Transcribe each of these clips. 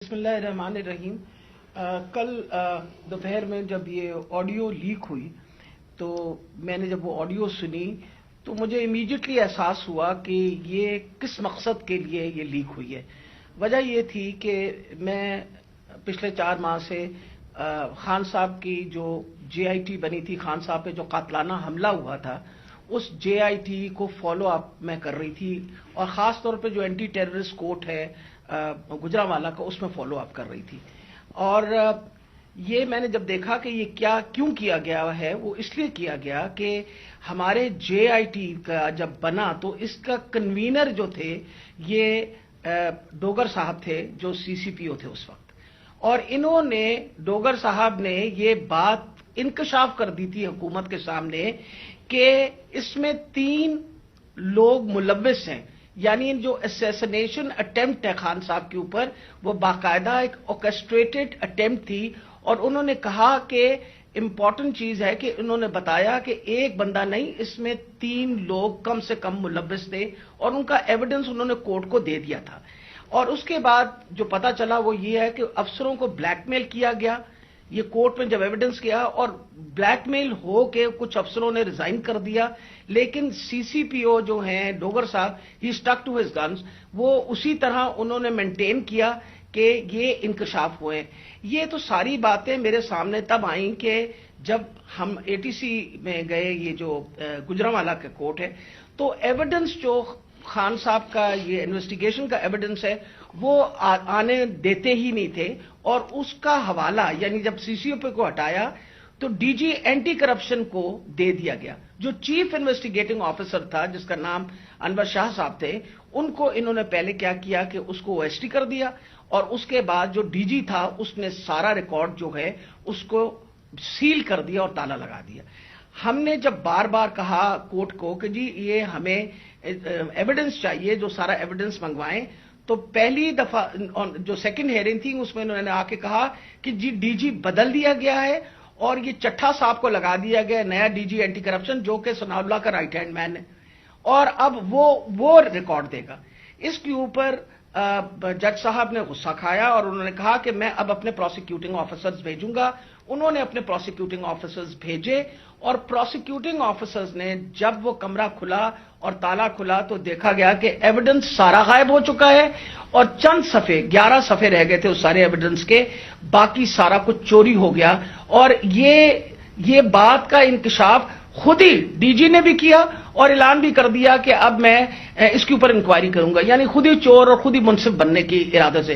بسم اللہ الرحمن الرحیم۔ کل دوپہر میں جب یہ آڈیو لیک ہوئی تو میں نے جب وہ آڈیو سنی تو مجھے امیڈیٹلی احساس ہوا کہ یہ کس مقصد کے لیے یہ لیک ہوئی ہے۔ وجہ یہ تھی کہ میں پچھلے 4 ماہ سے خان صاحب کی جو جے آئی ٹی بنی تھی، خان صاحب پہ جو قاتلانہ حملہ ہوا تھا، اس جے آئی ٹی کو فالو اپ میں کر رہی تھی، اور خاص طور پہ جو اینٹی ٹیررسٹ کورٹ ہے گجرانوالہ کا، اس میں فالو اپ کر رہی تھی۔ اور یہ میں نے جب دیکھا کہ یہ کیوں کیا گیا ہے، وہ اس لیے کیا گیا کہ ہمارے جے آئی ٹی کا جب بنا تو اس کا کنوینر جو تھے یہ ڈوگر صاحب تھے، جو سی سی پی او تھے اس وقت، اور انہوں نے ڈوگر صاحب نے یہ بات انکشاف کر دی تھی حکومت کے سامنے کہ اس میں 3 لوگ ملوث ہیں، یعنی جو اسیسنیشن اٹیمپٹ ہے خان صاحب کے اوپر، وہ باقاعدہ ایک آرکسٹریٹڈ اٹیمپٹ تھی۔ اور انہوں نے کہا کہ امپورٹنٹ چیز ہے کہ انہوں نے بتایا کہ ایک بندہ نہیں، اس میں 3 لوگ کم سے کم ملوث تھے، اور ان کا ایویڈنس انہوں نے کورٹ کو دے دیا تھا۔ اور اس کے بعد جو پتا چلا وہ یہ ہے کہ افسروں کو بلیک میل کیا گیا، یہ کورٹ میں جب ایویڈنس کیا، اور بلیک میل ہو کے کچھ افسروں نے ریزائن کر دیا، لیکن سی سی پی او جو ہیں ڈوگر صاحب، ہی اسٹک ٹو ہز گنز، وہ اسی طرح انہوں نے مینٹین کیا کہ یہ انکشاف ہوئے۔ یہ تو ساری باتیں میرے سامنے تب آئیں کہ جب ہم اے ٹی سی میں گئے، یہ جو گجرانوالہ کا کورٹ ہے، تو ایویڈنس جو خان صاحب کا یہ انویسٹیگیشن کا ایویڈنس ہے وہ آنے دیتے ہی نہیں تھے، اور اس کا حوالہ یعنی جب سی سی او پی کو ہٹایا تو ڈی جی اینٹی کرپشن کو دے دیا گیا، جو چیف انویسٹیگیٹنگ آفیسر تھا جس کا نام انور شاہ صاحب تھے، ان کو انہوں نے پہلے کیا کیا کہ اس کو او ایس ٹی کر دیا، اور اس کے بعد جو ڈی جی تھا اس نے سارا ریکارڈ جو ہے اس کو سیل کر دیا اور تالا لگا دیا۔ ہم نے جب بار بار کہا کورٹ کو کہ جی یہ ہمیں ایویڈنس چاہیے، جو سارا ایویڈنس منگوائیں، تو پہلی دفعہ جو سیکنڈ ہیئرنگ تھی اس میں انہوں نے آ کے کہا کہ جی ڈی جی بدل دیا گیا ہے، اور یہ چٹھا صاحب کو لگا دیا گیا نیا ڈی جی اینٹی کرپشن، جو کہ ثناء اللہ کا رائٹ ہینڈ مین ہے، اور اب وہ ریکارڈ دے گا۔ اس کے اوپر جج صاحب نے غصہ کھایا، اور انہوں نے کہا کہ میں اب اپنے پروسیکیوٹنگ آفیسرز بھیجوں گا۔ انہوں نے اپنے پروسیکیوٹنگ آفیسرز بھیجے، اور پروسیکیوٹنگ آفیسرز نے جب وہ کمرہ کھلا اور تالا کھلا تو دیکھا گیا کہ ایویڈنس سارا غائب ہو چکا ہے، اور چند صفحے 11 صفحے رہ گئے تھے اس سارے ایویڈنس کے، باقی سارا کچھ چوری ہو گیا۔ اور یہ بات کا انکشاف خود ہی ڈی جی نے بھی کیا اور اعلان بھی کر دیا کہ اب میں اس کے اوپر انکوائری کروں گا، یعنی خود ہی چور اور خود ہی منصف بننے کی ارادے سے۔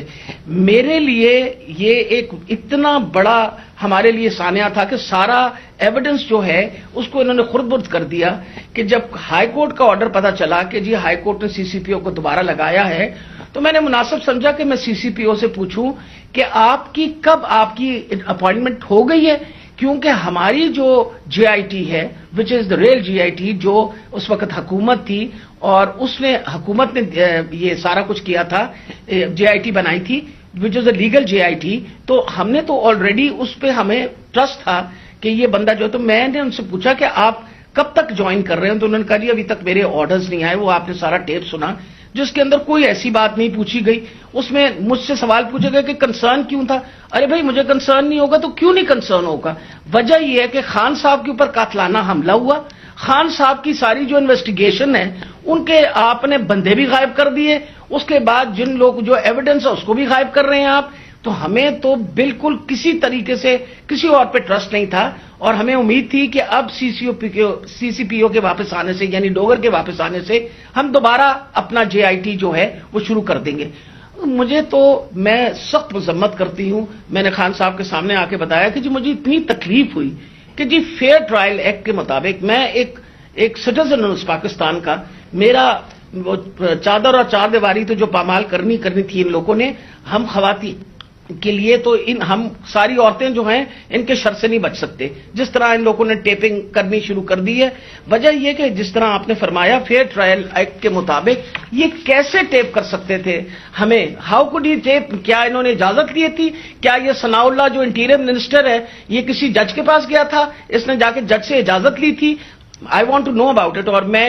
میرے لیے یہ ایک اتنا بڑا ہمارے لیے سانحہ تھا کہ سارا ایویڈنس جو ہے اس کو انہوں نے خرد برد کر دیا، کہ جب ہائی کورٹ کا آرڈر پتا چلا کہ جی ہائی کورٹ نے سی سی پی او کو دوبارہ لگایا ہے، تو میں نے مناسب سمجھا کہ میں سی سی پی او سے پوچھوں کہ کب آپ کی اپوائنٹمنٹ ہو گئی ہے، کیونکہ ہماری جو جے آئی ٹی ہے وچ از دا ریل جے آئی ٹی، جو اس وقت حکومت تھی، اور حکومت نے یہ سارا کچھ کیا تھا، جے آئی ٹی بنائی تھی وچ از a legal J I T, تو ہم نے تو آلریڈی اس پہ ہمیں ٹرسٹ تھا کہ یہ بندہ جو، تو میں نے ان سے پوچھا کہ آپ کب تک جوائن کر رہے ہیں، تو انہوں نے کہا جی ابھی تک میرے آرڈرز نہیں آئے۔ وہ آپ نے سارا ٹیپ سنا جس کے اندر کوئی ایسی بات نہیں پوچھی گئی، اس میں مجھ سے سوال پوچھے گئے کہ کنسرن کیوں تھا۔ ارے بھائی مجھے کنسرن نہیں ہوگا تو کیوں نہیں کنسرن ہوگا؟ وجہ یہ ہے کہ خان صاحب کے اوپر قاتلانہ حملہ ہوا، خان صاحب کی ساری جو انویسٹیگیشن ہے ان کے آپ نے بندے بھی غائب کر دیے، اس کے بعد جن لوگ جو ایویڈنس ہے اس کو بھی غائب کر رہے ہیں آپ، تو ہمیں تو بالکل کسی طریقے سے کسی اور پہ ٹرسٹ نہیں تھا، اور ہمیں امید تھی کہ اب سی سی پی او کے واپس آنے سے، یعنی ڈوگر کے واپس آنے سے ہم دوبارہ اپنا جے آئی ٹی جو ہے وہ شروع کر دیں گے۔ میں سخت مذمت کرتی ہوں۔ میں نے خان صاحب کے سامنے آ کے بتایا کہ جی مجھے اتنی تکلیف ہوئی کہ جی فیئر ٹرائل ایکٹ کے مطابق میں ایک سٹیزن ہوں اس پاکستان کا، میرا چادر اور چار دیواری تو جو پامال کرنی تھی ان لوگوں نے، ہم خواتین کے لیے تو ہم ساری عورتیں جو ہیں ان کے شر سے نہیں بچ سکتے، جس طرح ان لوگوں نے ٹیپنگ کرنی شروع کر دی ہے۔ وجہ یہ کہ جس طرح آپ نے فرمایا فیئر ٹرائل ایکٹ کے مطابق یہ کیسے ٹیپ کر سکتے تھے ہمیں؟ ہاؤ کوڈ یہ ٹیپ؟ کیا انہوں نے اجازت لی تھی؟ کیا یہ ثناء اللہ جو انٹیریئر منسٹر ہے یہ کسی جج کے پاس گیا تھا، اس نے جا کے جج سے اجازت لی تھی؟ I want to know about it. اور میں